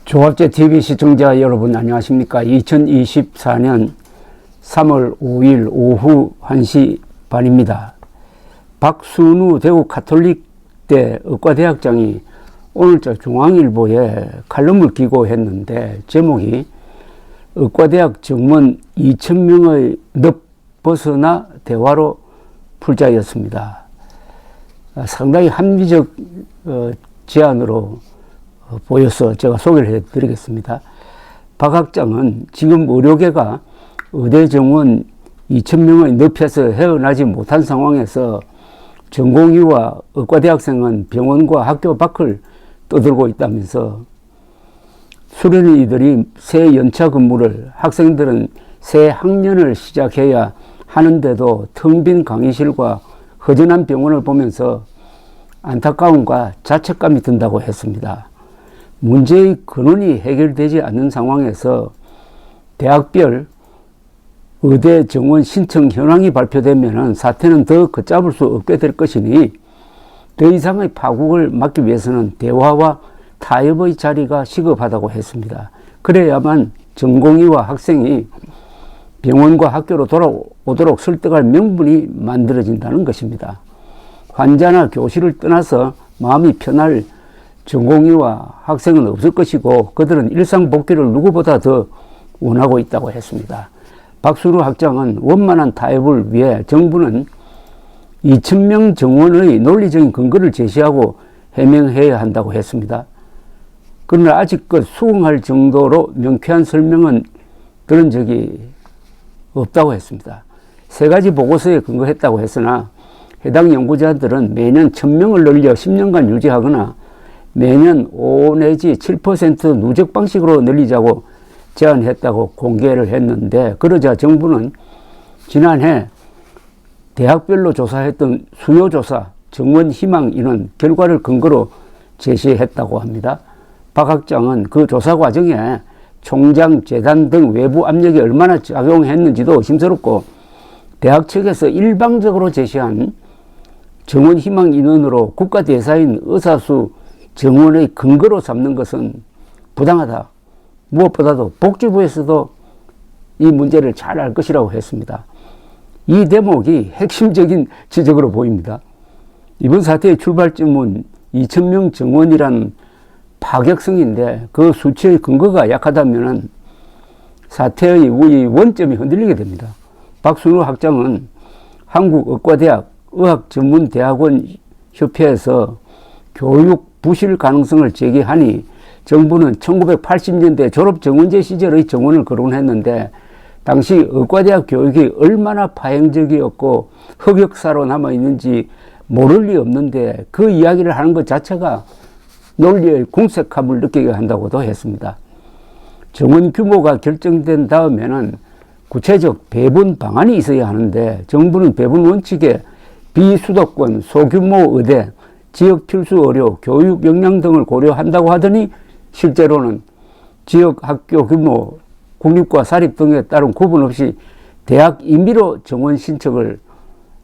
조합제 TV 시청자 여러분 안녕하십니까. 2024년 3월 5일 오후 1시 반입니다. 박순우 대구 가톨릭대 의과대학장이 오늘자 중앙일보에 칼럼을 기고했는데 제목이 의과대학 정원 2,000명의 늪 벗어나 대화로 풀자였습니다. 상당히 합리적 제안으로 보여서 제가 소개를 해드리겠습니다. 박 학장은 지금 의료계가 의대 정원 2,000명의 늪에서 헤어나지 못한 상황에서 전공의와 의과대학생은 병원과 학교 밖을 떠들고 있다면서 수련의들이 새 연차 근무를, 학생들은 새 학년을 시작해야 하는데도 텅 빈 강의실과 허전한 병원을 보면서 안타까움과 자책감이 든다고 했습니다. 문제의 근원이 해결되지 않는 상황에서 대학별 의대 정원 신청 현황이 발표되면 사태는 더 걷잡을 수 없게 될 것이니 더 이상의 파국을 막기 위해서는 대화와 타협의 자리가 시급하다고 했습니다. 그래야만 전공의와 학생이 병원과 학교로 돌아오도록 설득할 명분이 만들어진다는 것입니다. 환자나 교실을 떠나서 마음이 편할 전공의와 학생은 없을 것이고 그들은 일상 복귀를 누구보다 더 원하고 있다고 했습니다. 박순우 학장은 원만한 타협을 위해 정부는 2,000명 정원의 논리적인 근거를 제시하고 해명해야 한다고 했습니다. 그러나 아직껏 수긍할 정도로 명쾌한 설명은 들은 적이 없다고 했습니다. 세 가지 보고서에 근거했다고 했으나 해당 연구자들은 매년 1,000명을 늘려 10년간 유지하거나 매년 5 내지 7% 누적 방식으로 늘리자고 제안했다고 공개를 했는데, 그러자 정부는 지난해 대학별로 조사했던 수요조사 정원 희망 인원 결과를 근거로 제시했다고 합니다. 박 학장은 그 조사 과정에 총장, 재단 등 외부 압력이 얼마나 작용했는지도 의심스럽고 대학 측에서 일방적으로 제시한 정원 희망 인원으로 국가 대사인 의사수 정원의 근거로 삼는 것은 부당하다. 무엇보다도 복지부에서도 이 문제를 잘 알 것이라고 했습니다. 이 대목이 핵심적인 지적으로 보입니다. 이번 사태의 출발점은 2,000명 정원이라는 파격성인데 그 수치의 근거가 약하다면 사태의 원점이 흔들리게 됩니다. 박순우 학장은 한국의과대학 의학전문대학원 협회에서 교육 부실 가능성을 제기하니 정부는 1980년대 졸업정원제 시절의 정원을 거론했는데 당시 의과대학 교육이 얼마나 파행적이었고 흑역사로 남아있는지 모를 리 없는데 그 이야기를 하는 것 자체가 논리의 궁색함을 느끼게 한다고도 했습니다. 정원 규모가 결정된 다음에는 구체적 배분 방안이 있어야 하는데 정부는 배분 원칙에 비수도권, 소규모 의대, 지역 필수 의료, 교육 역량 등을 고려한다고 하더니 실제로는 지역 학교 규모, 국립과 사립 등에 따른 구분 없이 대학 임의로 정원 신청을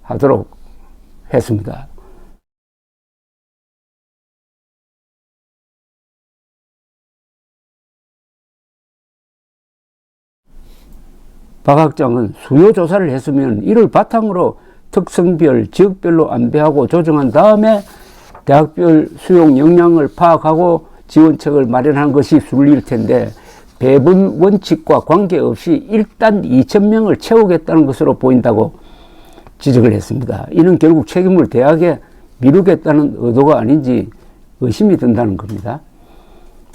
하도록 했습니다. 박 학장은 수요 조사를 했으면 이를 바탕으로 특성별, 지역별로 안배하고 조정한 다음에 대학별 수용 역량을 파악하고 지원책을 마련하는 것이 순리일 텐데 배분 원칙과 관계없이 일단 2,000명을 채우겠다는 것으로 보인다고 지적을 했습니다. 이는 결국 책임을 대학에 미루겠다는 의도가 아닌지 의심이 든다는 겁니다.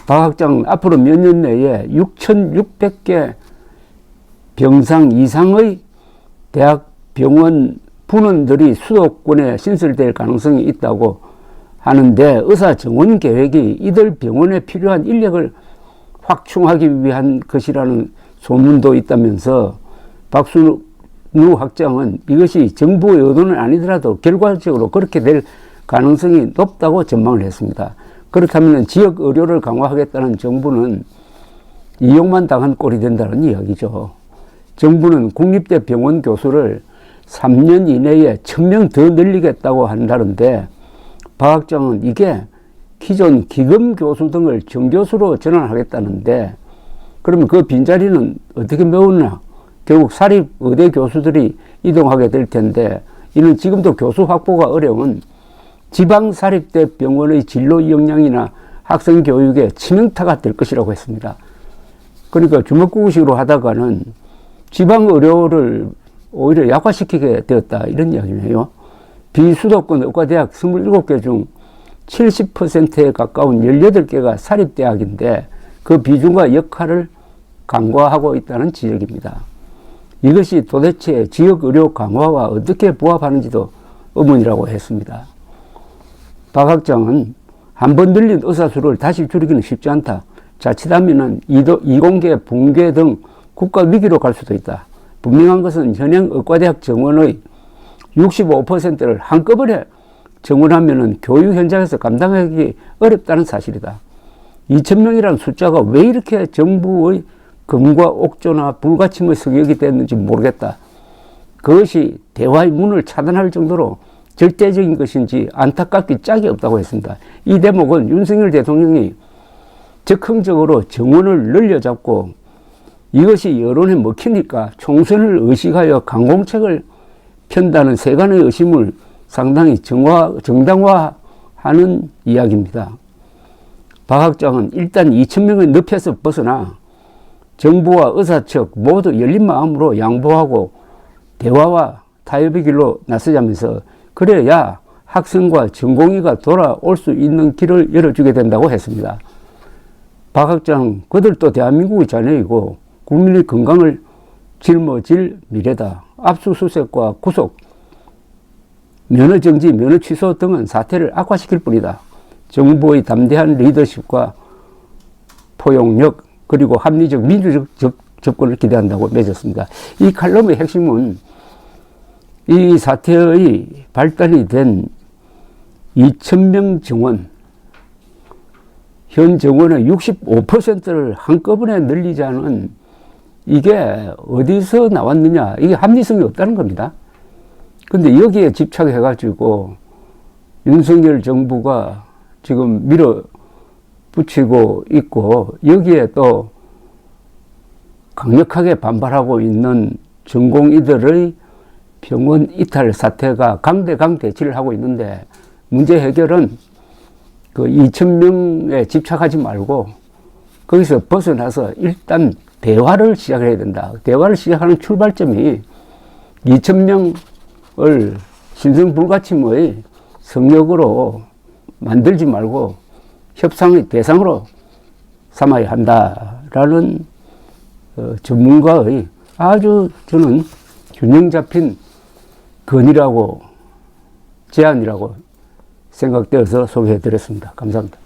박 학장은 앞으로 몇 년 내에 6,600개 병상 이상의 대학 병원 분원들이 수도권에 신설될 가능성이 있다고 하는데 의사 정원 계획이 이들 병원에 필요한 인력을 확충하기 위한 것이라는 소문도 있다면서 박순우 학장은 이것이 정부의 의도는 아니더라도 결과적으로 그렇게 될 가능성이 높다고 전망을 했습니다. 그렇다면 지역 의료를 강화하겠다는 정부는 이용만 당한 꼴이 된다는 이야기죠. 정부는 국립대 병원 교수를 3년 이내에 1,000명 더 늘리겠다고 한다는데 박 학장은 이게 기존 기금 교수 등을 정교수로 전환하겠다는데, 그러면 그 빈자리는 어떻게 메우냐? 결국 사립 의대 교수들이 이동하게 될 텐데, 이는 지금도 교수 확보가 어려운 지방 사립대 병원의 진로 역량이나 학생 교육에 치명타가 될 것이라고 했습니다. 그러니까 주먹구구식으로 하다가는 지방 의료를 오히려 약화시키게 되었다, 이런 이야기네요. 비수도권 의과대학 27개 중 70%에 가까운 18개가 사립대학인데 그 비중과 역할을 간과하고 있다는 지적입니다. 이것이 도대체 지역의료 강화와 어떻게 부합하는지도 의문이라고 했습니다. 박 학장은 한 번 늘린 의사수를 다시 줄이기는 쉽지 않다. 자칫하면 이공계, 붕괴 등 국가 위기로 갈 수도 있다. 분명한 것은 현행 의과대학 정원의 65%를 한꺼번에 정원하면 교육 현장에서 감당하기 어렵다는 사실이다. 2,000명이라는 숫자가 왜 이렇게 정부의 금과 옥조나 불가침의 성역이 됐는지 모르겠다. 그것이 대화의 문을 차단할 정도로 절대적인 것인지 안타깝기 짝이 없다고 했습니다. 이 대목은 윤석열 대통령이 적극적으로 정원을 늘려잡고 이것이 여론에 먹히니까 총선을 의식하여 강공책을 편다는 세간의 의심을 상당히 정당화하는 이야기입니다. 박 학장은 일단 2,000명의 늪에서 벗어나 정부와 의사 측 모두 열린 마음으로 양보하고 대화와 타협의 길로 나서자면서 그래야 학생과 전공의가 돌아올 수 있는 길을 열어주게 된다고 했습니다. 박 학장, 그들도 대한민국의 자녀이고 국민의 건강을 짊어질 미래다. 압수수색과 구속, 면허정지, 면허취소 등은 사태를 악화시킬 뿐이다. 정부의 담대한 리더십과 포용력, 그리고 합리적 민주적 접근을 기대한다고 맺었습니다. 이 칼럼의 핵심은 이 사태의 발단이 된 2,000명 정원, 현 정원의 65%를 한꺼번에 늘리자는 이게 어디서 나왔느냐, 이게 합리성이 없다는 겁니다. 근데 여기에 집착해가지고 윤석열 정부가 지금 밀어붙이고 있고 여기에 또 강력하게 반발하고 있는 전공의들의 병원 이탈 사태가 강대치를 하고 있는데 문제 해결은 그 2,000명에 집착하지 말고 거기서 벗어나서 일단 대화를 시작해야 된다. 대화를 시작하는 출발점이 2,000명을 신성불가침의 성역으로 만들지 말고 협상의 대상으로 삼아야 한다라는 전문가의 아주 저는 균형 잡힌 건의라고 제안이라고 생각되어서 소개해 드렸습니다. 감사합니다.